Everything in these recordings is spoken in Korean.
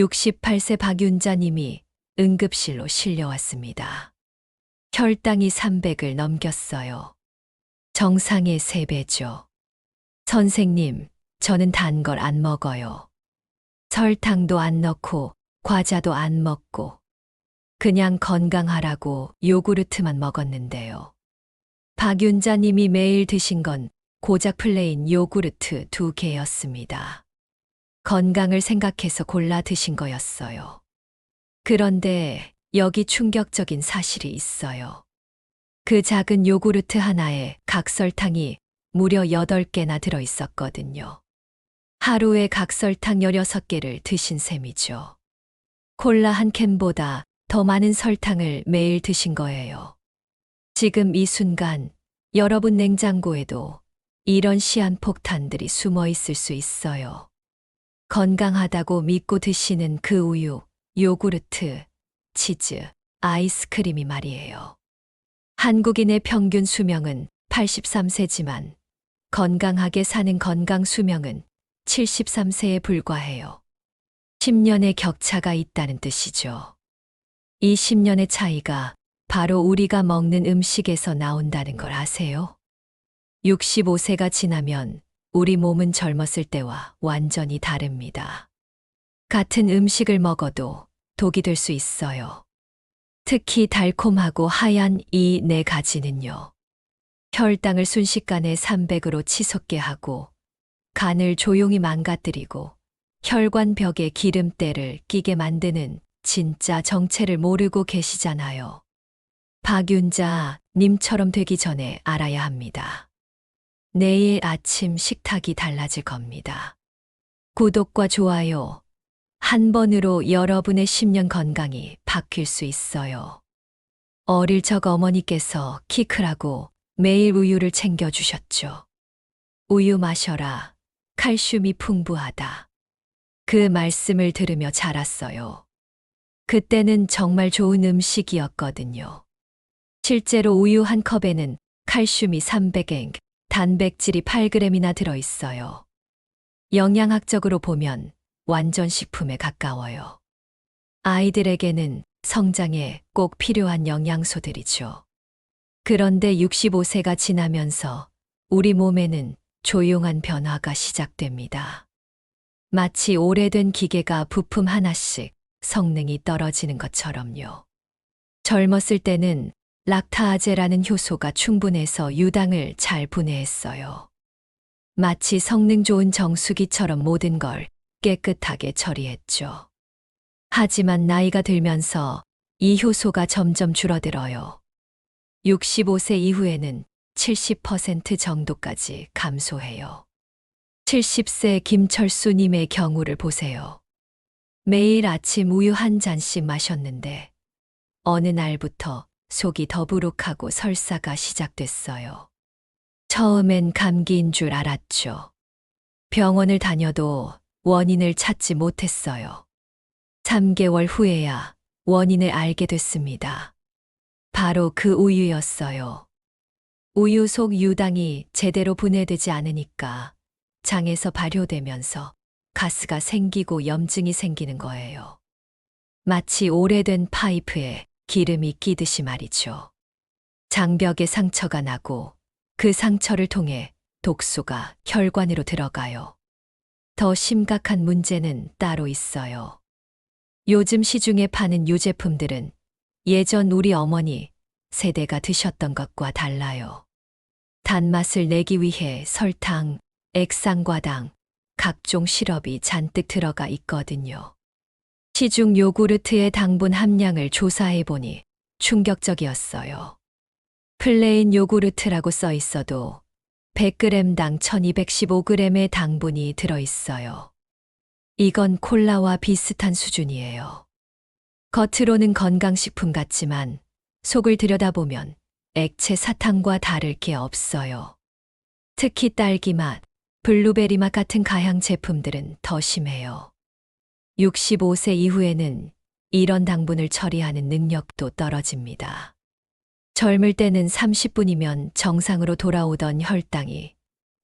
68세 박윤자님이 응급실로 실려왔습니다. 혈당이 300을 넘겼어요. 정상의 3배죠. 선생님, 저는 단 걸 안 먹어요. 설탕도 안 넣고 과자도 안 먹고 그냥 건강하라고 요구르트만 먹었는데요. 박윤자님이 매일 드신 건 고작 플레인 요구르트 2개였습니다. 건강을 생각해서 골라 드신 거였어요. 그런데 여기 충격적인 사실이 있어요. 그 작은 요구르트 하나에 각설탕이 무려 8개나 들어 있었거든요. 하루에 각설탕 16개를 드신 셈이죠. 콜라 한 캔보다 더 많은 설탕을 매일 드신 거예요. 지금 이 순간 여러분 냉장고에도 이런 시한폭탄들이 숨어 있을 수 있어요. 건강하다고 믿고 드시는 그 우유, 요구르트, 치즈, 아이스크림이 말이에요. 한국인의 평균 수명은 83세지만 건강하게 사는 건강 수명은 73세에 불과해요. 10년의 격차가 있다는 뜻이죠. 이 10년의 차이가 바로 우리가 먹는 음식에서 나온다는 걸 아세요? 65세가 지나면 우리 몸은 젊었을 때와 완전히 다릅니다. 같은 음식을 먹어도 독이 될 수 있어요. 특히 달콤하고 하얀 이 4가지는요. 혈당을 순식간에 300으로 치솟게 하고 간을 조용히 망가뜨리고 혈관벽에 기름때를 끼게 만드는 진짜 정체를 모르고 계시잖아요. 박윤자 님처럼 되기 전에 알아야 합니다. 내일 아침 식탁이 달라질 겁니다. 구독과 좋아요 한 번으로 여러분의 10년 건강이 바뀔 수 있어요. 어릴 적 어머니께서 키 크라고 매일 우유를 챙겨주셨죠. 우유 마셔라. 칼슘이 풍부하다. 그 말씀을 들으며 자랐어요. 그때는 정말 좋은 음식이었거든요. 실제로 우유 한 컵에는 칼슘이 300엥, 단백질이 8g이나 들어있어요. 영양학적으로 보면 완전 식품에 가까워요. 아이들에게는 성장에 꼭 필요한 영양소들이죠. 그런데 65세가 지나면서 우리 몸에는 조용한 변화가 시작됩니다. 마치 오래된 기계가 부품 하나씩 성능이 떨어지는 것처럼요. 젊었을 때는 락타아제라는 효소가 충분해서 유당을 잘 분해했어요. 마치 성능 좋은 정수기처럼 모든 걸 깨끗하게 처리했죠. 하지만 나이가 들면서 이 효소가 점점 줄어들어요. 65세 이후에는 70% 정도까지 감소해요. 70세 김철수님의 경우를 보세요. 매일 아침 우유 한 잔씩 마셨는데 어느 날부터 속이 더부룩하고 설사가 시작됐어요. 처음엔 감기인 줄 알았죠. 병원을 다녀도 원인을 찾지 못했어요. 3개월 후에야 원인을 알게 됐습니다. 바로 그 우유였어요. 우유 속 유당이 제대로 분해되지 않으니까 장에서 발효되면서 가스가 생기고 염증이 생기는 거예요. 마치 오래된 파이프에 기름이 끼듯이 말이죠. 장벽에 상처가 나고 그 상처를 통해 독소가 혈관으로 들어가요. 더 심각한 문제는 따로 있어요. 요즘 시중에 파는 유제품들은 예전 우리 어머니 세대가 드셨던 것과 달라요. 단맛을 내기 위해 설탕, 액상과당, 각종 시럽이 잔뜩 들어가 있거든요. 시중 요구르트의 당분 함량을 조사해 보니 충격적이었어요. 플레인 요구르트라고 써 있어도 100g당 1215g의 당분이 들어있어요. 이건 콜라와 비슷한 수준이에요. 겉으로는 건강식품 같지만 속을 들여다보면 액체 사탕과 다를 게 없어요. 특히 딸기 맛, 블루베리 맛 같은 가향 제품들은 더 심해요. 65세 이후에는 이런 당분을 처리하는 능력도 떨어집니다. 젊을 때는 30분이면 정상으로 돌아오던 혈당이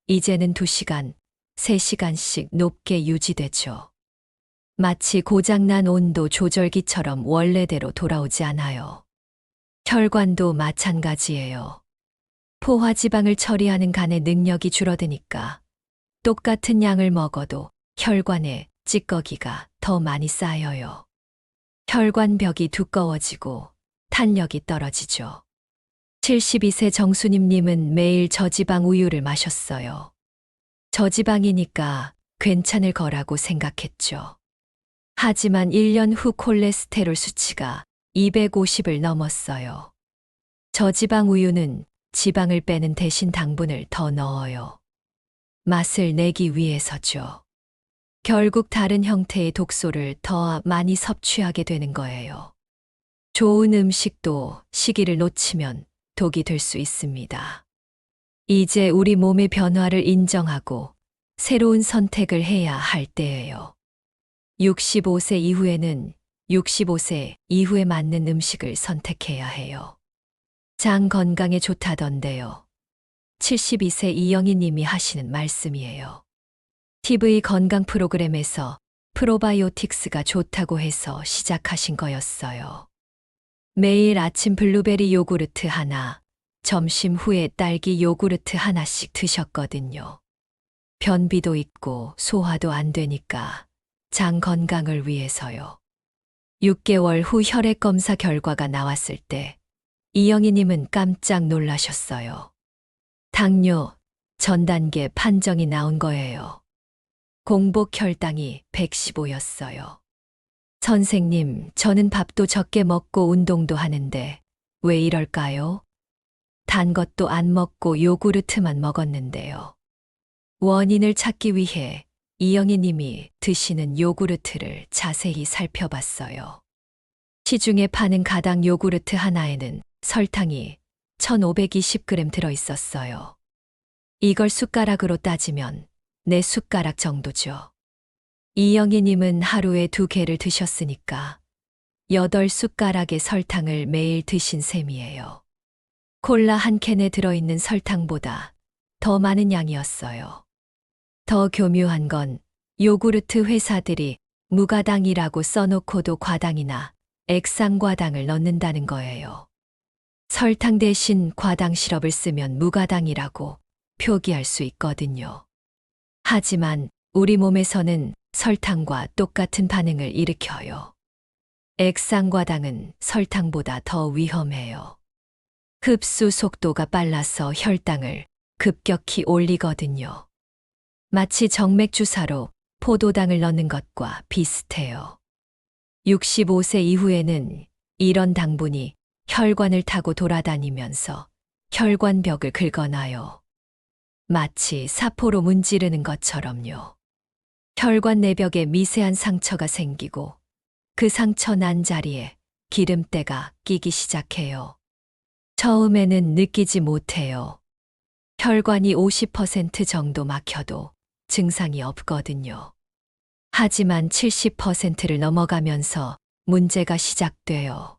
이제는 2시간, 3시간씩 높게 유지되죠. 마치 고장난 온도 조절기처럼 원래대로 돌아오지 않아요. 혈관도 마찬가지예요. 포화지방을 처리하는 간의 능력이 줄어드니까 똑같은 양을 먹어도 혈관에 찌꺼기가 더 많이 쌓여요. 혈관벽이 두꺼워지고 탄력이 떨어지죠. 72세 정수님님은 매일 저지방 우유를 마셨어요. 저지방이니까 괜찮을 거라고 생각했죠. 하지만 1년 후 콜레스테롤 수치가 250을 넘었어요. 저지방 우유는 지방을 빼는 대신 당분을 더 넣어요. 맛을 내기 위해서죠. 결국 다른 형태의 독소를 더 많이 섭취하게 되는 거예요. 좋은 음식도 시기를 놓치면 독이 될 수 있습니다. 이제 우리 몸의 변화를 인정하고 새로운 선택을 해야 할 때예요. 65세 이후에는 65세 이후에 맞는 음식을 선택해야 해요. 장 건강에 좋다던데요. 72세 이영희 님이 하시는 말씀이에요. TV 건강 프로그램에서 프로바이오틱스가 좋다고 해서 시작하신 거였어요. 매일 아침 블루베리 요구르트 하나, 점심 후에 딸기 요구르트 하나씩 드셨거든요. 변비도 있고 소화도 안 되니까 장 건강을 위해서요. 6개월 후 혈액 검사 결과가 나왔을 때 이영희님은 깜짝 놀라셨어요. 당뇨 전 단계 판정이 나온 거예요. 공복 혈당이 115였어요. 선생님, 저는 밥도 적게 먹고 운동도 하는데 왜 이럴까요? 단 것도 안 먹고 요구르트만 먹었는데요. 원인을 찾기 위해 이영희 님이 드시는 요구르트를 자세히 살펴봤어요. 시중에 파는 가당 요구르트 하나에는 설탕이 1520g 들어있었어요. 이걸 숟가락으로 따지면 4숟가락 정도죠. 이영희 님은 하루에 2개를 드셨으니까 8숟가락의 설탕을 매일 드신 셈이에요. 콜라 한 캔에 들어있는 설탕보다 더 많은 양이었어요. 더 교묘한 건 요구르트 회사들이 무가당이라고 써놓고도 과당이나 액상과당을 넣는다는 거예요. 설탕 대신 과당 시럽을 쓰면 무가당이라고 표기할 수 있거든요. 하지만 우리 몸에서는 설탕과 똑같은 반응을 일으켜요. 액상과당은 설탕보다 더 위험해요. 흡수 속도가 빨라서 혈당을 급격히 올리거든요. 마치 정맥주사로 포도당을 넣는 것과 비슷해요. 65세 이후에는 이런 당분이 혈관을 타고 돌아다니면서 혈관벽을 긁어놔요. 마치 사포로 문지르는 것처럼요. 혈관 내벽에 미세한 상처가 생기고 그 상처 난 자리에 기름때가 끼기 시작해요. 처음에는 느끼지 못해요. 혈관이 50% 정도 막혀도 증상이 없거든요. 하지만 70%를 넘어가면서 문제가 시작돼요.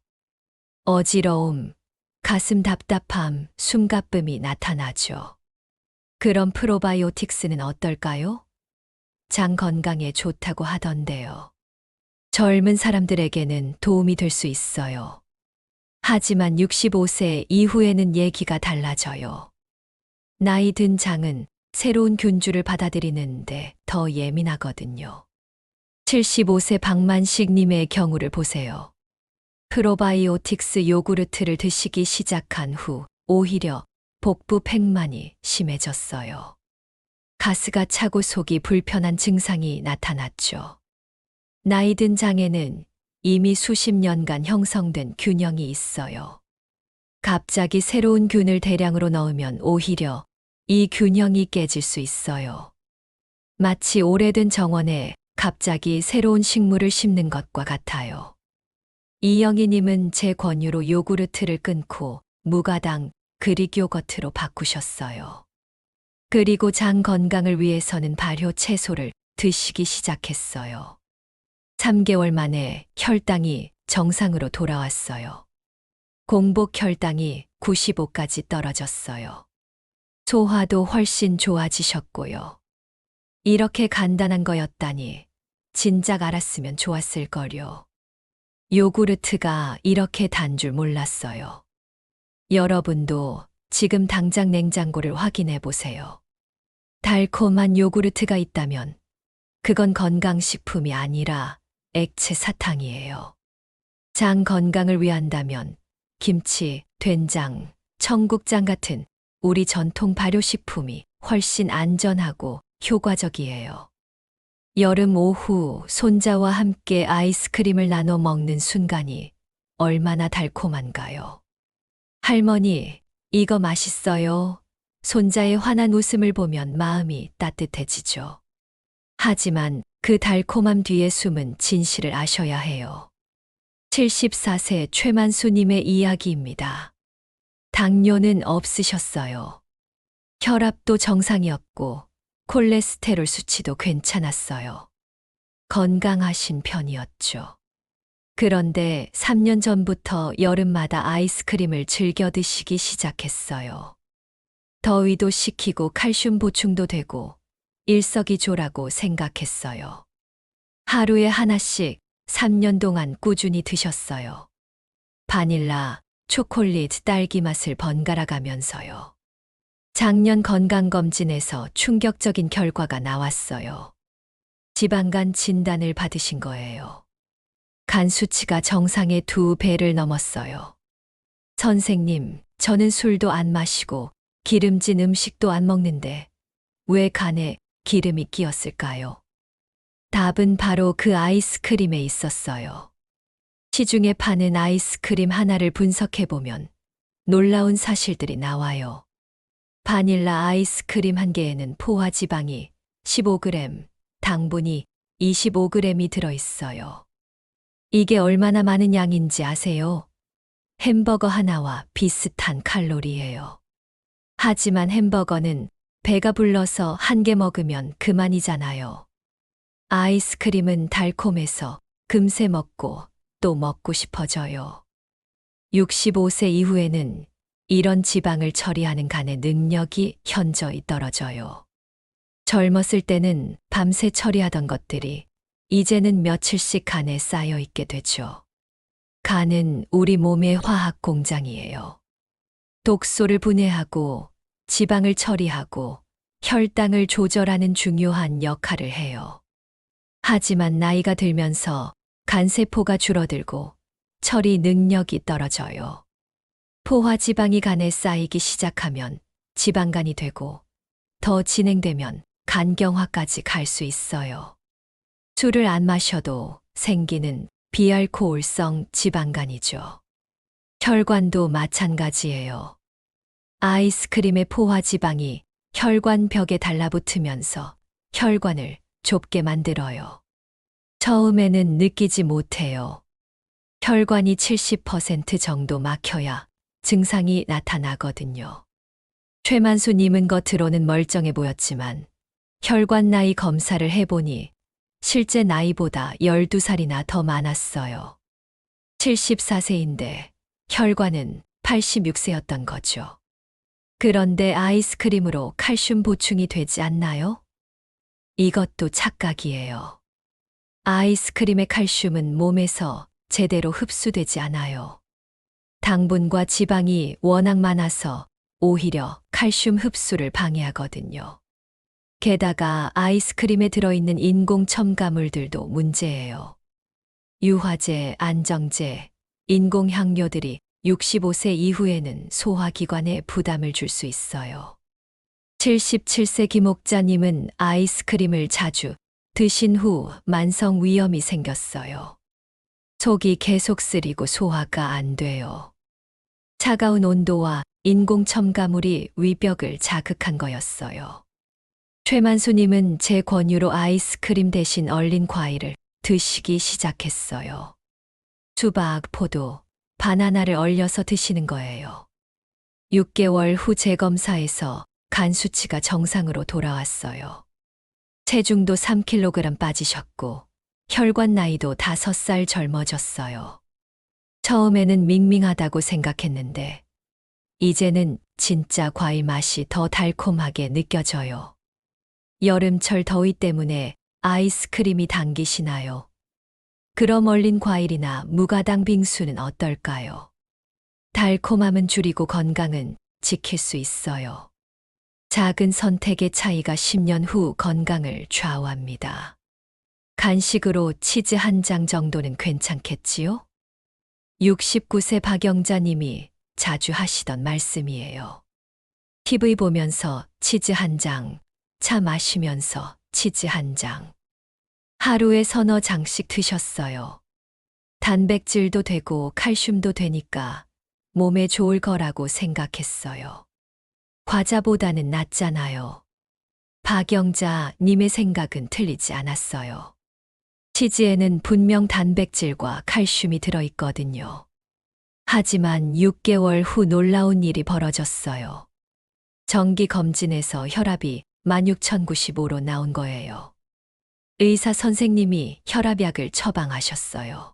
어지러움, 가슴 답답함, 숨가쁨이 나타나죠. 그럼 프로바이오틱스는 어떨까요? 장 건강에 좋다고 하던데요. 젊은 사람들에게는 도움이 될 수 있어요. 하지만 65세 이후에는 얘기가 달라져요. 나이 든 장은 새로운 균주를 받아들이는데 더 예민하거든요. 75세 박만식님의 경우를 보세요. 프로바이오틱스 요구르트를 드시기 시작한 후 오히려 복부 팽만이 심해졌어요. 가스가 차고 속이 불편한 증상이 나타났죠. 나이 든 장에는 이미 수십 년간 형성된 균형이 있어요. 갑자기 새로운 균을 대량으로 넣으면 오히려 이 균형이 깨질 수 있어요. 마치 오래된 정원에 갑자기 새로운 식물을 심는 것과 같아요. 이영희님은 제 권유로 요구르트를 끊고 무가당 그릭 요거트로 바꾸셨어요. 그리고 장 건강을 위해서는 발효 채소를 드시기 시작했어요. 3개월 만에 혈당이 정상으로 돌아왔어요. 공복 혈당이 95까지 떨어졌어요. 소화도 훨씬 좋아지셨고요. 이렇게 간단한 거였다니 진작 알았으면 좋았을 거요. 요구르트가 이렇게 단 줄 몰랐어요. 여러분도 지금 당장 냉장고를 확인해 보세요. 달콤한 요구르트가 있다면 그건 건강식품이 아니라 액체 사탕이에요. 장 건강을 위한다면 김치, 된장, 청국장 같은 우리 전통 발효식품이 훨씬 안전하고 효과적이에요. 여름 오후 손자와 함께 아이스크림을 나눠 먹는 순간이 얼마나 달콤한가요? 할머니, 이거 맛있어요. 손자의 환한 웃음을 보면 마음이 따뜻해지죠. 하지만 그 달콤함 뒤에 숨은 진실을 아셔야 해요. 74세 최만수님의 이야기입니다. 당뇨는 없으셨어요. 혈압도 정상이었고 콜레스테롤 수치도 괜찮았어요. 건강하신 편이었죠. 그런데 3년 전부터 여름마다 아이스크림을 즐겨 드시기 시작했어요. 더위도 식히고 칼슘 보충도 되고 일석이조라고 생각했어요. 하루에 하나씩 3년 동안 꾸준히 드셨어요. 바닐라, 초콜릿, 딸기 맛을 번갈아 가면서요. 작년 건강검진에서 충격적인 결과가 나왔어요. 지방간 진단을 받으신 거예요. 간 수치가 정상의 2배를 넘었어요. 선생님, 저는 술도 안 마시고 기름진 음식도 안 먹는데 왜 간에 기름이 끼었을까요? 답은 바로 그 아이스크림에 있었어요. 시중에 파는 아이스크림 하나를 분석해보면 놀라운 사실들이 나와요. 바닐라 아이스크림 한 개에는 포화지방이 15g, 당분이 25g이 들어있어요. 이게 얼마나 많은 양인지 아세요? 햄버거 하나와 비슷한 칼로리예요. 하지만 햄버거는 배가 불러서 한 개 먹으면 그만이잖아요. 아이스크림은 달콤해서 금세 먹고 또 먹고 싶어져요. 65세 이후에는 이런 지방을 처리하는 간의 능력이 현저히 떨어져요. 젊었을 때는 밤새 처리하던 것들이 이제는 며칠씩 간에 쌓여 있게 되죠. 간은 우리 몸의 화학 공장이에요. 독소를 분해하고 지방을 처리하고 혈당을 조절하는 중요한 역할을 해요. 하지만 나이가 들면서 간세포가 줄어들고 처리 능력이 떨어져요. 포화지방이 간에 쌓이기 시작하면 지방간이 되고 더 진행되면 간경화까지 갈 수 있어요. 술을 안 마셔도 생기는 비알코올성 지방간이죠. 혈관도 마찬가지예요. 아이스크림의 포화지방이 혈관 벽에 달라붙으면서 혈관을 좁게 만들어요. 처음에는 느끼지 못해요. 혈관이 70% 정도 막혀야 증상이 나타나거든요. 최만수님은 겉으로는 멀쩡해 보였지만 혈관 나이 검사를 해보니 실제 나이보다 12살이나 더 많았어요. 74세인데 혈관은 86세였던 거죠. 그런데 아이스크림으로 칼슘 보충이 되지 않나요? 이것도 착각이에요. 아이스크림의 칼슘은 몸에서 제대로 흡수되지 않아요. 당분과 지방이 워낙 많아서 오히려 칼슘 흡수를 방해하거든요. 게다가 아이스크림에 들어있는 인공 첨가물들도 문제예요. 유화제, 안정제, 인공 향료들이 65세 이후에는 소화기관에 부담을 줄 수 있어요. 77세 김 목자님은 아이스크림을 자주 드신 후 만성 위염이 생겼어요. 속이 계속 쓰리고 소화가 안 돼요. 차가운 온도와 인공 첨가물이 위벽을 자극한 거였어요. 최만수님은 제 권유로 아이스크림 대신 얼린 과일을 드시기 시작했어요. 수박, 포도, 바나나를 얼려서 드시는 거예요. 6개월 후 재검사에서 간 수치가 정상으로 돌아왔어요. 체중도 3kg 빠지셨고 혈관 나이도 5살 젊어졌어요. 처음에는 밍밍하다고 생각했는데 이제는 진짜 과일 맛이 더 달콤하게 느껴져요. 여름철 더위 때문에 아이스크림이 당기시나요? 그럼 얼린 과일이나 무가당 빙수는 어떨까요? 달콤함은 줄이고 건강은 지킬 수 있어요. 작은 선택의 차이가 10년 후 건강을 좌우합니다. 간식으로 치즈 한 장 정도는 괜찮겠지요? 69세 박영자님이 자주 하시던 말씀이에요. TV 보면서 치즈 한 장, 차 마시면서 치즈 한 장. 하루에 서너 장씩 드셨어요. 단백질도 되고 칼슘도 되니까 몸에 좋을 거라고 생각했어요. 과자보다는 낫잖아요. 박영자 님의 생각은 틀리지 않았어요. 치즈에는 분명 단백질과 칼슘이 들어있거든요. 하지만 6개월 후 놀라운 일이 벌어졌어요. 정기 검진에서 혈압이 16,095로 나온 거예요. 의사 선생님이 혈압약을 처방하셨어요.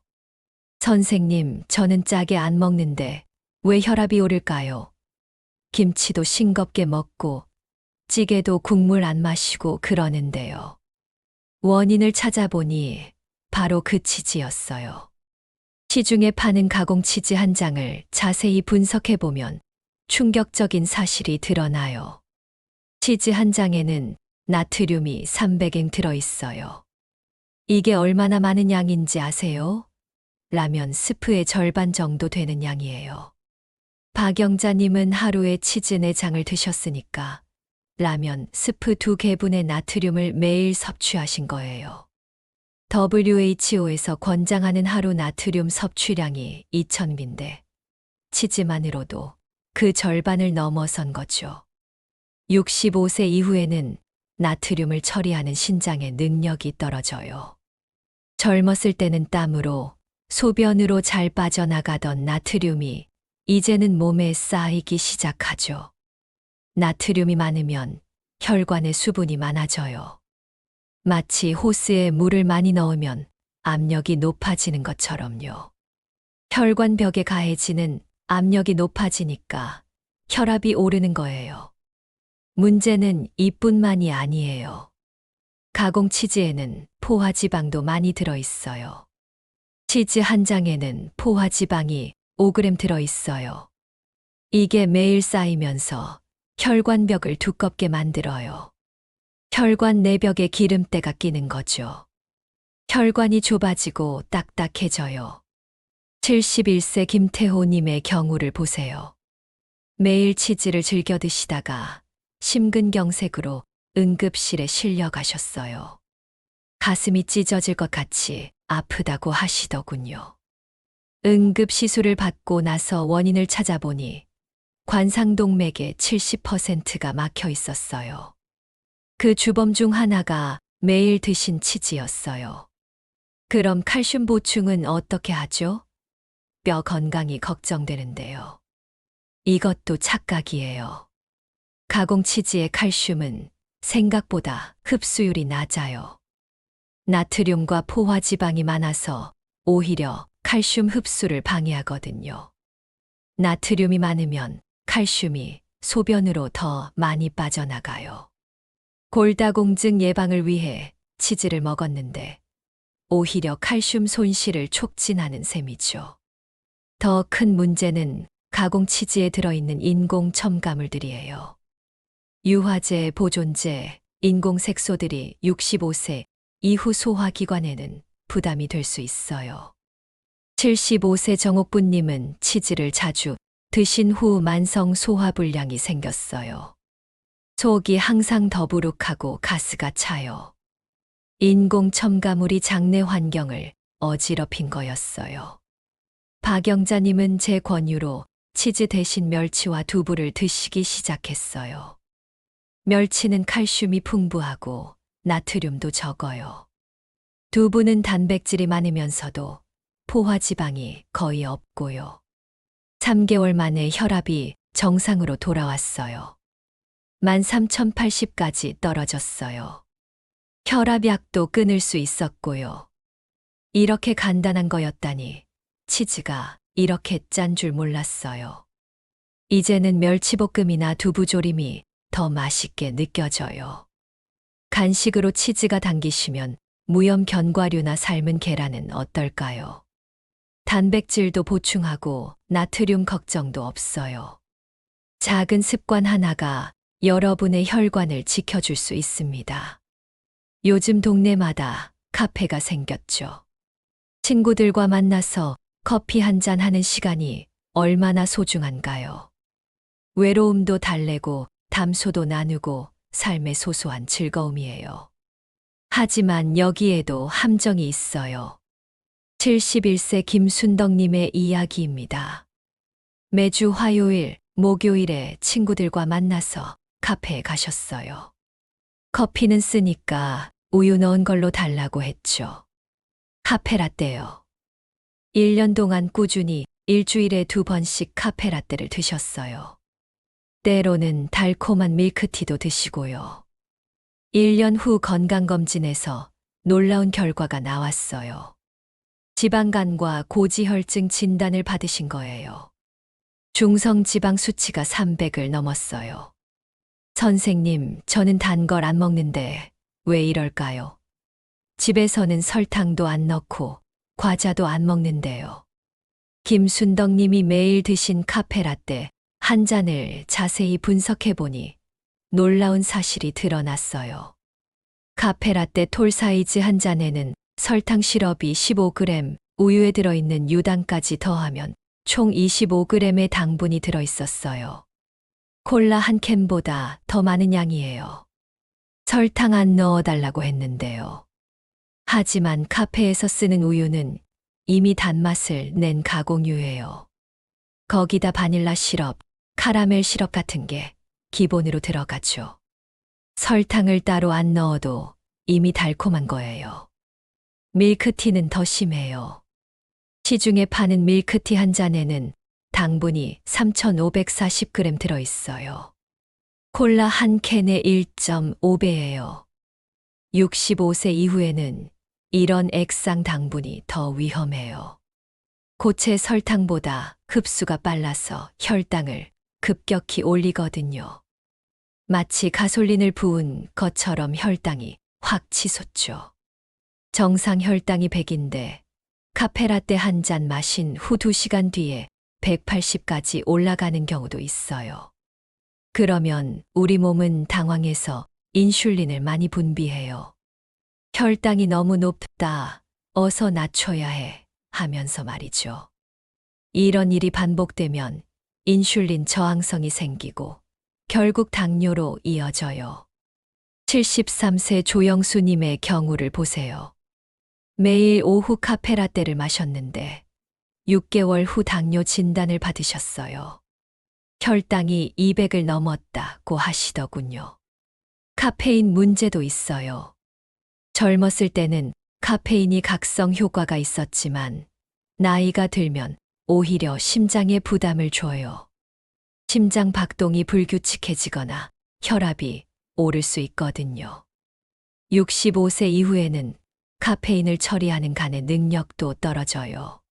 선생님, 저는 짜게 안 먹는데 왜 혈압이 오를까요? 김치도 싱겁게 먹고 찌개도 국물 안 마시고 그러는데요. 원인을 찾아보니 바로 그 치즈였어요. 시중에 파는 가공 치즈 한 장을 자세히 분석해보면 충격적인 사실이 드러나요. 치즈 한 장에는 나트륨이 300엔 들어있어요. 이게 얼마나 많은 양인지 아세요? 라면 스프의 절반 정도 되는 양이에요. 박영자님은 하루에 치즈 4장을 드셨으니까 라면 스프 2개분의 나트륨을 매일 섭취하신 거예요. WHO에서 권장하는 하루 나트륨 섭취량이 2,000인데 치즈만으로도 그 절반을 넘어선 거죠. 65세 이후에는 나트륨을 처리하는 신장의 능력이 떨어져요. 젊었을 때는 땀으로, 소변으로 잘 빠져나가던 나트륨이 이제는 몸에 쌓이기 시작하죠. 나트륨이 많으면 혈관에 수분이 많아져요. 마치 호스에 물을 많이 넣으면 압력이 높아지는 것처럼요. 혈관벽에 가해지는 압력이 높아지니까 혈압이 오르는 거예요. 문제는 이뿐만이 아니에요. 가공 치즈에는 포화지방도 많이 들어있어요. 치즈 한 장에는 포화지방이 5g 들어있어요. 이게 매일 쌓이면서 혈관벽을 두껍게 만들어요. 혈관 내벽에 기름때가 끼는 거죠. 혈관이 좁아지고 딱딱해져요. 71세 김태호님의 경우를 보세요. 매일 치즈를 즐겨 드시다가 심근경색으로 응급실에 실려가셨어요. 가슴이 찢어질 것 같이 아프다고 하시더군요. 응급시술을 받고 나서 원인을 찾아보니 관상동맥의 70%가 막혀 있었어요. 그 주범 중 하나가 매일 드신 치즈였어요. 그럼 칼슘 보충은 어떻게 하죠? 뼈 건강이 걱정되는데요. 이것도 착각이에요. 가공 치즈의 칼슘은 생각보다 흡수율이 낮아요. 나트륨과 포화지방이 많아서 오히려 칼슘 흡수를 방해하거든요. 나트륨이 많으면 칼슘이 소변으로 더 많이 빠져나가요. 골다공증 예방을 위해 치즈를 먹었는데 오히려 칼슘 손실을 촉진하는 셈이죠. 더 큰 문제는 가공 치즈에 들어있는 인공 첨가물들이에요. 유화제, 보존제, 인공 색소들이 65세 이후 소화기관에는 부담이 될 수 있어요. 75세 정옥부님은 치즈를 자주 드신 후 만성 소화불량이 생겼어요. 속이 항상 더부룩하고 가스가 차요. 인공 첨가물이 장내 환경을 어지럽힌 거였어요. 박영자님은 제 권유로 치즈 대신 멸치와 두부를 드시기 시작했어요. 멸치는 칼슘이 풍부하고 나트륨도 적어요. 두부는 단백질이 많으면서도 포화지방이 거의 없고요. 3개월 만에 혈압이 정상으로 돌아왔어요. 13,080까지 떨어졌어요. 혈압약도 끊을 수 있었고요. 이렇게 간단한 거였다니 치즈가 이렇게 짠 줄 몰랐어요. 이제는 멸치볶음이나 두부조림이 더 맛있게 느껴져요. 간식으로 치즈가 당기시면 무염 견과류나 삶은 계란은 어떨까요? 단백질도 보충하고 나트륨 걱정도 없어요. 작은 습관 하나가 여러분의 혈관을 지켜줄 수 있습니다. 요즘 동네마다 카페가 생겼죠. 친구들과 만나서 커피 한 잔 하는 시간이 얼마나 소중한가요? 외로움도 달래고 담소도 나누고 삶의 소소한 즐거움이에요. 하지만 여기에도 함정이 있어요. 71세 김순덕님의 이야기입니다. 매주 화요일, 목요일에 친구들과 만나서 카페에 가셨어요. 커피는 쓰니까 우유 넣은 걸로 달라고 했죠. 카페라떼요. 1년 동안 꾸준히 일주일에 2번씩 카페라떼를 드셨어요. 때로는 달콤한 밀크티도 드시고요. 1년 후 건강검진에서 놀라운 결과가 나왔어요. 지방간과 고지혈증 진단을 받으신 거예요. 중성 지방 수치가 300을 넘었어요. 선생님, 저는 단 걸 안 먹는데 왜 이럴까요? 집에서는 설탕도 안 넣고 과자도 안 먹는데요. 김순덕 님이 매일 드신 카페라떼 한 잔을 자세히 분석해 보니 놀라운 사실이 드러났어요. 카페라떼 톨 사이즈 한 잔에는 설탕 시럽이 15g, 우유에 들어있는 유당까지 더하면 총 25g의 당분이 들어있었어요. 콜라 한 캔보다 더 많은 양이에요. 설탕 안 넣어달라고 했는데요. 하지만 카페에서 쓰는 우유는 이미 단맛을 낸 가공유예요. 거기다 바닐라 시럽, 카라멜 시럽 같은 게 기본으로 들어가죠. 설탕을 따로 안 넣어도 이미 달콤한 거예요. 밀크티는 더 심해요. 시중에 파는 밀크티 한 잔에는 당분이 3,540g 들어있어요. 콜라 한 캔의 1.5배예요. 65세 이후에는 이런 액상 당분이 더 위험해요. 고체 설탕보다 흡수가 빨라서 혈당을 급격히 올리거든요. 마치 가솔린을 부은 것처럼 혈당이 확 치솟죠. 정상 혈당이 100인데 카페라떼 한 잔 마신 후 2시간 뒤에 180까지 올라가는 경우도 있어요. 그러면 우리 몸은 당황해서 인슐린을 많이 분비해요. 혈당이 너무 높다, 어서 낮춰야 해 하면서 말이죠. 이런 일이 반복되면 인슐린 저항성이 생기고 결국 당뇨로 이어져요. 73세 조영수님의 경우를 보세요. 매일 오후 카페라떼를 마셨는데 6개월 후 당뇨 진단을 받으셨어요. 혈당이 200을 넘었다고 하시더군요. 카페인 문제도 있어요. 젊었을 때는 카페인이 각성 효과가 있었지만 나이가 들면 오히려 심장에 부담을 줘요. 심장 박동이 불규칙해지거나 혈압이 오를 수 있거든요. 65세 이후에는 카페인을 처리하는 간의 능력도 떨어져요.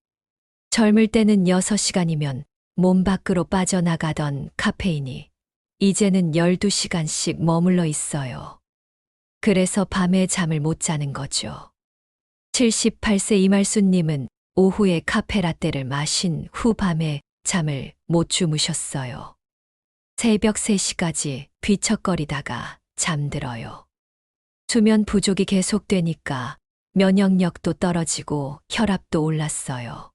젊을 때는 6시간이면 몸 밖으로 빠져나가던 카페인이 이제는 12시간씩 머물러 있어요. 그래서 밤에 잠을 못 자는 거죠. 78세 이말순님은 오후에 카페라떼를 마신 후 밤에 잠을 못 주무셨어요. 새벽 3시까지 뒤척거리다가 잠들어요. 수면 부족이 계속되니까 면역력도 떨어지고 혈압도 올랐어요.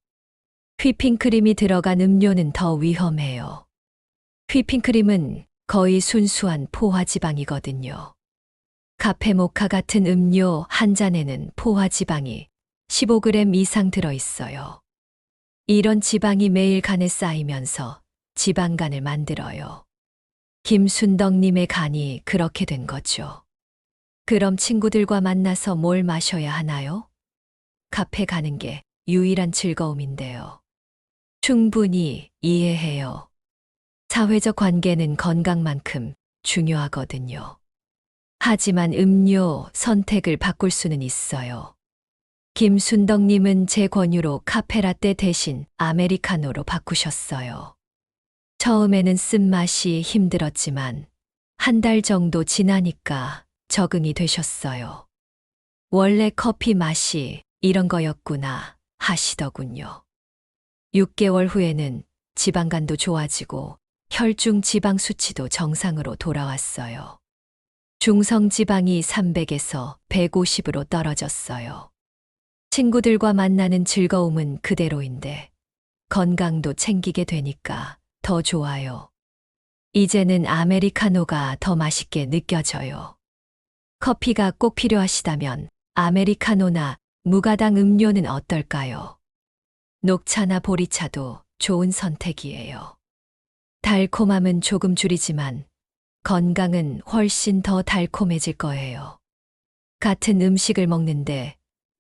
휘핑크림이 들어간 음료는 더 위험해요. 휘핑크림은 거의 순수한 포화지방이거든요. 카페 모카 같은 음료 한 잔에는 포화지방이 15g 이상 들어있어요. 이런 지방이 매일 간에 쌓이면서 지방간을 만들어요. 김순덕님의 간이 그렇게 된 거죠. 그럼 친구들과 만나서 뭘 마셔야 하나요? 카페 가는 게 유일한 즐거움인데요. 충분히 이해해요. 사회적 관계는 건강만큼 중요하거든요. 하지만 음료 선택을 바꿀 수는 있어요. 김순덕님은 제 권유로 카페라떼 대신 아메리카노로 바꾸셨어요. 처음에는 쓴맛이 힘들었지만 한 달 정도 지나니까 적응이 되셨어요. 원래 커피 맛이 이런 거였구나 하시더군요. 6개월 후에는 지방간도 좋아지고 혈중 지방 수치도 정상으로 돌아왔어요. 중성 지방이 300에서 150으로 떨어졌어요. 친구들과 만나는 즐거움은 그대로인데 건강도 챙기게 되니까 더 좋아요. 이제는 아메리카노가 더 맛있게 느껴져요. 커피가 꼭 필요하시다면 아메리카노나 무가당 음료는 어떨까요? 녹차나 보리차도 좋은 선택이에요. 달콤함은 조금 줄이지만 건강은 훨씬 더 달콤해질 거예요. 같은 음식을 먹는데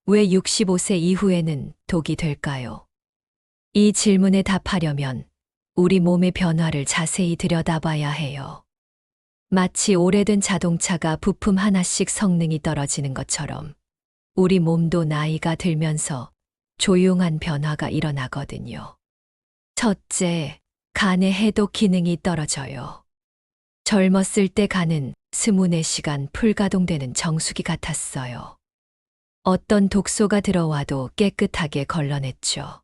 왜 65세 이후에는 독이 될까요? 이 질문에 답하려면 우리 몸의 변화를 자세히 들여다봐야 해요. 마치 오래된 자동차가 부품 하나씩 성능이 떨어지는 것처럼 우리 몸도 나이가 들면서 조용한 변화가 일어나거든요. 첫째, 간의 해독 기능이 떨어져요. 젊었을 때 간은 24시간 풀가동되는 정수기 같았어요. 어떤 독소가 들어와도 깨끗하게 걸러냈죠.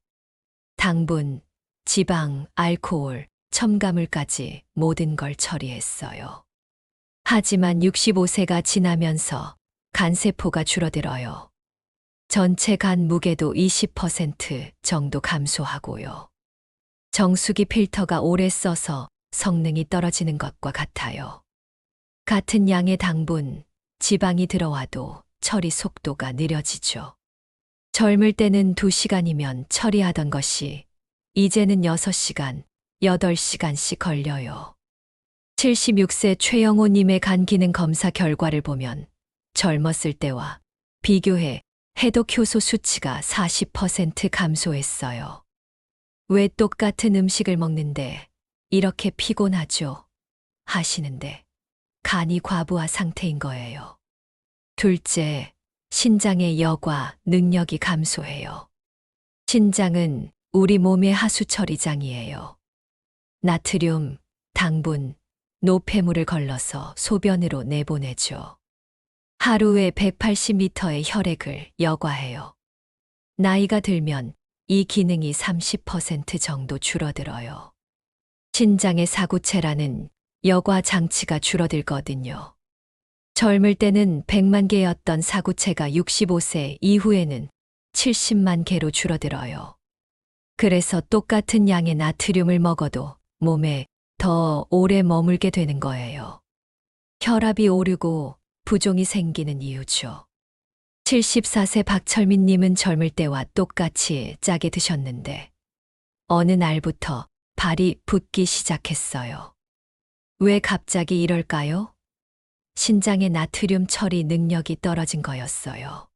당분, 지방, 알코올, 첨가물까지 모든 걸 처리했어요. 하지만 65세가 지나면서 간세포가 줄어들어요. 전체 간 무게도 20% 정도 감소하고요. 정수기 필터가 오래 써서 성능이 떨어지는 것과 같아요. 같은 양의 당분, 지방이 들어와도 처리 속도가 느려지죠. 젊을 때는 2시간이면 처리하던 것이 이제는 6시간, 8시간씩 걸려요. 76세 최영호님의 간 기능 검사 결과를 보면 젊었을 때와 비교해 해독 효소 수치가 40% 감소했어요. 왜 똑같은 음식을 먹는데 이렇게 피곤하죠? 하시는데 간이 과부하 상태인 거예요. 둘째, 신장의 여과 능력이 감소해요. 신장은 우리 몸의 하수 처리장이에요. 나트륨, 당분, 노폐물을 걸러서 소변으로 내보내죠. 하루에 180리터의 혈액을 여과해요. 나이가 들면 이 기능이 30% 정도 줄어들어요. 신장의 사구체라는 여과 장치가 줄어들거든요. 젊을 때는 100만 개였던 사구체가 65세 이후에는 70만 개로 줄어들어요. 그래서 똑같은 양의 나트륨을 먹어도 몸에 더 오래 머물게 되는 거예요. 혈압이 오르고 부종이 생기는 이유죠. 74세 박철민님은 젊을 때와 똑같이 짜게 드셨는데 어느 날부터 발이 붓기 시작했어요. 왜 갑자기 이럴까요? 신장의 나트륨 처리 능력이 떨어진 거였어요.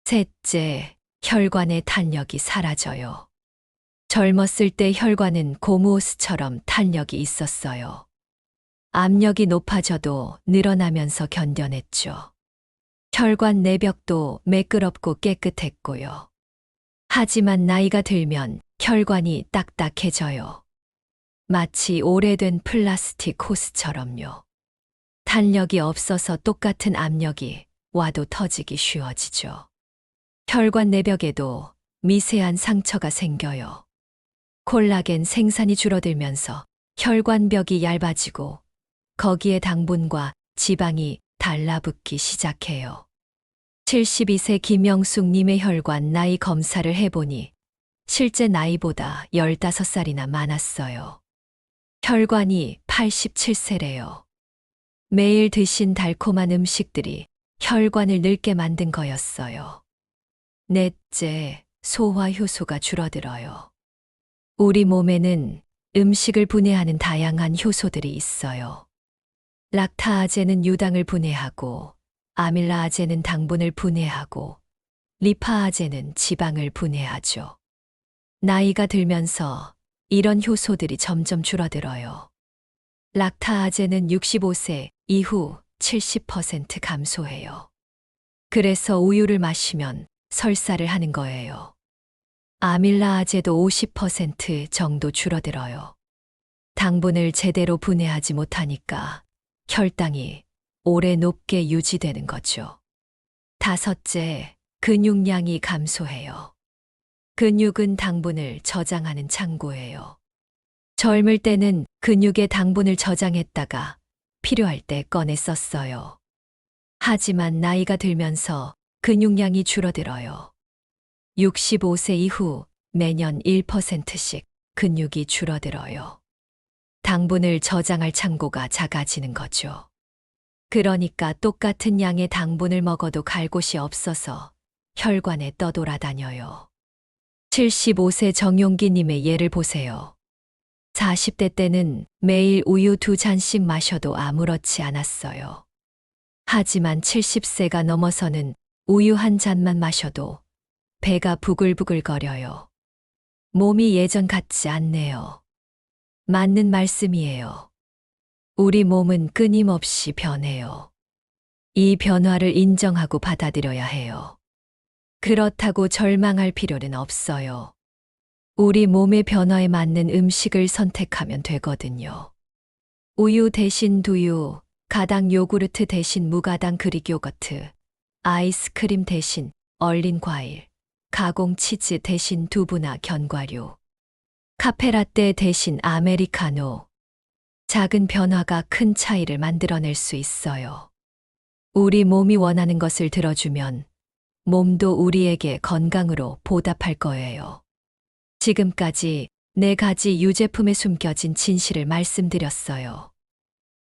셋째, 혈관의 탄력이 사라져요. 젊었을 때 혈관은 고무호스처럼 탄력이 있었어요. 압력이 높아져도 늘어나면서 견뎌냈죠. 혈관 내벽도 매끄럽고 깨끗했고요. 하지만 나이가 들면 혈관이 딱딱해져요. 마치 오래된 플라스틱 호스처럼요. 탄력이 없어서 똑같은 압력이 와도 터지기 쉬워지죠. 혈관 내벽에도 미세한 상처가 생겨요. 콜라겐 생산이 줄어들면서 혈관벽이 얇아지고 거기에 당분과 지방이 달라붙기 시작해요. 72세 김영숙님의 혈관 나이 검사를 해보니 실제 나이보다 15살이나 많았어요. 혈관이 87세래요. 매일 드신 달콤한 음식들이 혈관을 늙게 만든 거였어요. 넷째, 소화 효소가 줄어들어요. 우리 몸에는 음식을 분해하는 다양한 효소들이 있어요. 락타아제는 유당을 분해하고, 아밀라아제는 당분을 분해하고, 리파아제는 지방을 분해하죠. 나이가 들면서 이런 효소들이 점점 줄어들어요. 락타아제는 65세 이후 70% 감소해요. 그래서 우유를 마시면 설사를 하는 거예요. 아밀라아제도 50% 정도 줄어들어요. 당분을 제대로 분해하지 못하니까 혈당이 오래 높게 유지되는 거죠. 5째, 근육량이 감소해요. 근육은 당분을 저장하는 창고예요. 젊을 때는 근육의 당분을 저장했다가 필요할 때 꺼내 썼어요. 하지만 나이가 들면서 근육량이 줄어들어요. 65세 이후 매년 1%씩 근육이 줄어들어요. 당분을 저장할 창고가 작아지는 거죠. 그러니까 똑같은 양의 당분을 먹어도 갈 곳이 없어서 혈관에 떠돌아다녀요. 75세 정용기님의 예를 보세요. 40대 때는 매일 우유 2잔씩 마셔도 아무렇지 않았어요. 하지만 70세가 넘어서는 우유 1잔만 마셔도 배가 부글부글거려요. 몸이 예전 같지 않네요. 맞는 말씀이에요. 우리 몸은 끊임없이 변해요. 이 변화를 인정하고 받아들여야 해요. 그렇다고 절망할 필요는 없어요. 우리 몸의 변화에 맞는 음식을 선택하면 되거든요. 우유 대신 두유, 가당 요구르트 대신 무가당 그릭 요거트, 아이스크림 대신 얼린 과일, 가공 치즈 대신 두부나 견과류, 카페라떼 대신 아메리카노. 작은 변화가 큰 차이를 만들어낼 수 있어요. 우리 몸이 원하는 것을 들어주면 몸도 우리에게 건강으로 보답할 거예요. 지금까지 4가지 유제품에 숨겨진 진실을 말씀드렸어요.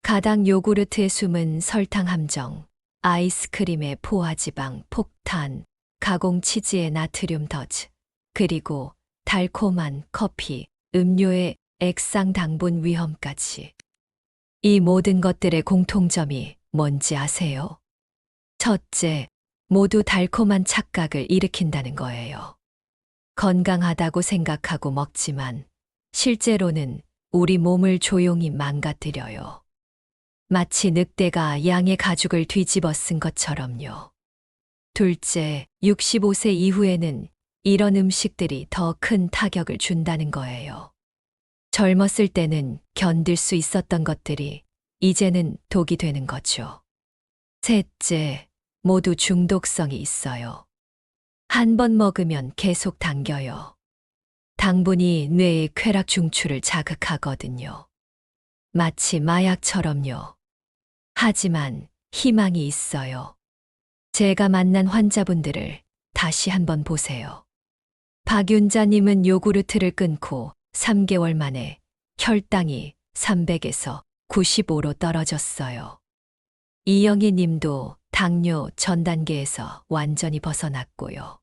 가당 요구르트의 숨은 설탕 함정, 아이스크림의 포화지방 폭탄, 가공 치즈의 나트륨 더즈, 그리고 달콤한 커피, 음료의 액상 당분 위험까지. 이 모든 것들의 공통점이 뭔지 아세요? 첫째, 모두 달콤한 착각을 일으킨다는 거예요. 건강하다고 생각하고 먹지만 실제로는 우리 몸을 조용히 망가뜨려요. 마치 늑대가 양의 가죽을 뒤집어 쓴 것처럼요. 둘째, 65세 이후에는 이런 음식들이 더 큰 타격을 준다는 거예요. 젊었을 때는 견딜 수 있었던 것들이 이제는 독이 되는 거죠. 셋째, 모두 중독성이 있어요. 한 번 먹으면 계속 당겨요. 당분이 뇌의 쾌락 중추를 자극하거든요. 마치 마약처럼요. 하지만 희망이 있어요. 제가 만난 환자분들을 다시 한번 보세요. 박윤자님은 요구르트를 끊고 3개월 만에 혈당이 300에서 95로 떨어졌어요. 이영희 님도 당뇨 전 단계에서 완전히 벗어났고요.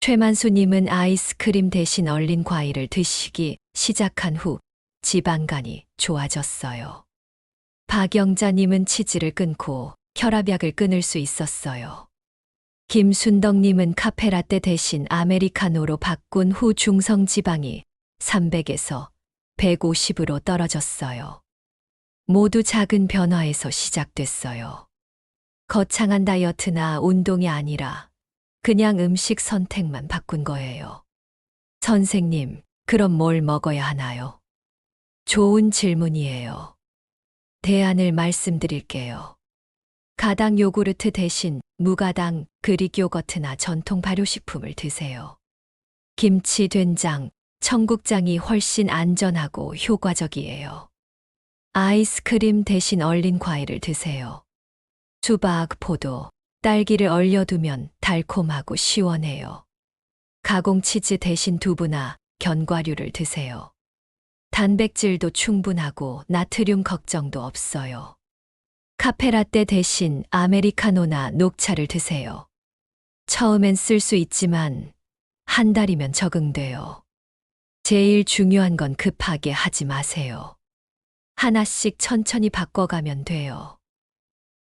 최만수 님은 아이스크림 대신 얼린 과일을 드시기 시작한 후 지방간이 좋아졌어요. 박영자 님은 치즈를 끊고 혈압약을 끊을 수 있었어요. 김순덕 님은 카페라떼 대신 아메리카노로 바꾼 후 중성 지방이 300에서 150으로 떨어졌어요. 모두 작은 변화에서 시작됐어요. 거창한 다이어트나 운동이 아니라 그냥 음식 선택만 바꾼 거예요. 선생님, 그럼 뭘 먹어야 하나요? 좋은 질문이에요. 대안을 말씀드릴게요. 가당 요구르트 대신 무가당 그릭 요거트나 전통 발효식품을 드세요. 김치, 된장, 청국장이 훨씬 안전하고 효과적이에요. 아이스크림 대신 얼린 과일을 드세요. 수박, 포도, 딸기를 얼려두면 달콤하고 시원해요. 가공 치즈 대신 두부나 견과류를 드세요. 단백질도 충분하고 나트륨 걱정도 없어요. 카페라떼 대신 아메리카노나 녹차를 드세요. 처음엔 쓸 수 있지만 한 달이면 적응돼요. 제일 중요한 건 급하게 하지 마세요. 하나씩 천천히 바꿔가면 돼요.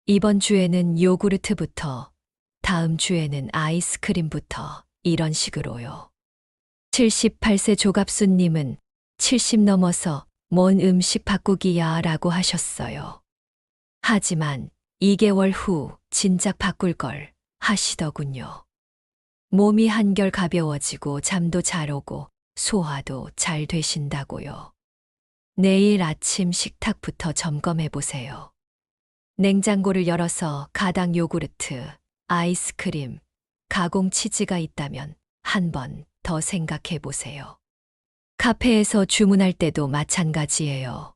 이번 주에는 요구르트부터, 다음 주에는 아이스크림부터 이런 식으로요. 78세 조갑수님은 70 넘어서 뭔 음식 바꾸기야 라고 하셨어요. 하지만 2개월 후 진작 바꿀 걸 하시더군요. 몸이 한결 가벼워지고 잠도 잘 오고 소화도 잘 되신다고요. 내일 아침 식탁부터 점검해 보세요. 냉장고를 열어서 가당 요구르트, 아이스크림, 가공 치즈가 있다면 한 번 더 생각해 보세요. 카페에서 주문할 때도 마찬가지예요.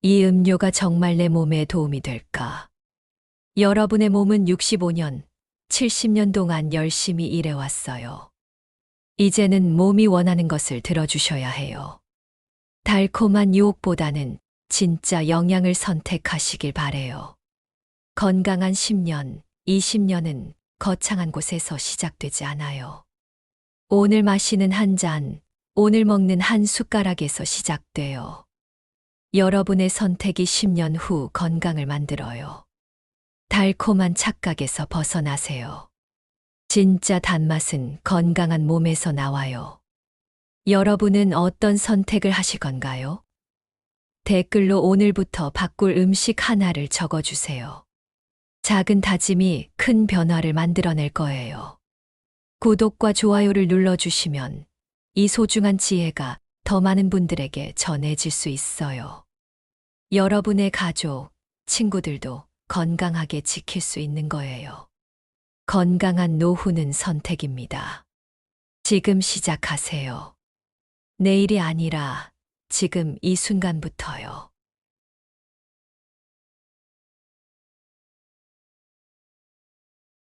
이 음료가 정말 내 몸에 도움이 될까? 여러분의 몸은 65년, 70년 동안 열심히 일해왔어요. 이제는 몸이 원하는 것을 들어주셔야 해요. 달콤한 유혹보다는 진짜 영양을 선택하시길 바래요. 건강한 10년, 20년은 거창한 곳에서 시작되지 않아요. 오늘 마시는 한 잔, 오늘 먹는 한 숟가락에서 시작돼요. 여러분의 선택이 10년 후 건강을 만들어요. 달콤한 착각에서 벗어나세요. 진짜 단맛은 건강한 몸에서 나와요. 여러분은 어떤 선택을 하실 건가요? 댓글로 오늘부터 바꿀 음식 하나를 적어주세요. 작은 다짐이 큰 변화를 만들어낼 거예요. 구독과 좋아요를 눌러주시면 이 소중한 지혜가 더 많은 분들에게 전해질 수 있어요. 여러분의 가족, 친구들도 건강하게 지킬 수 있는 거예요. 건강한 노후는 선택입니다. 지금 시작하세요. 내일이 아니라 지금 이 순간부터요.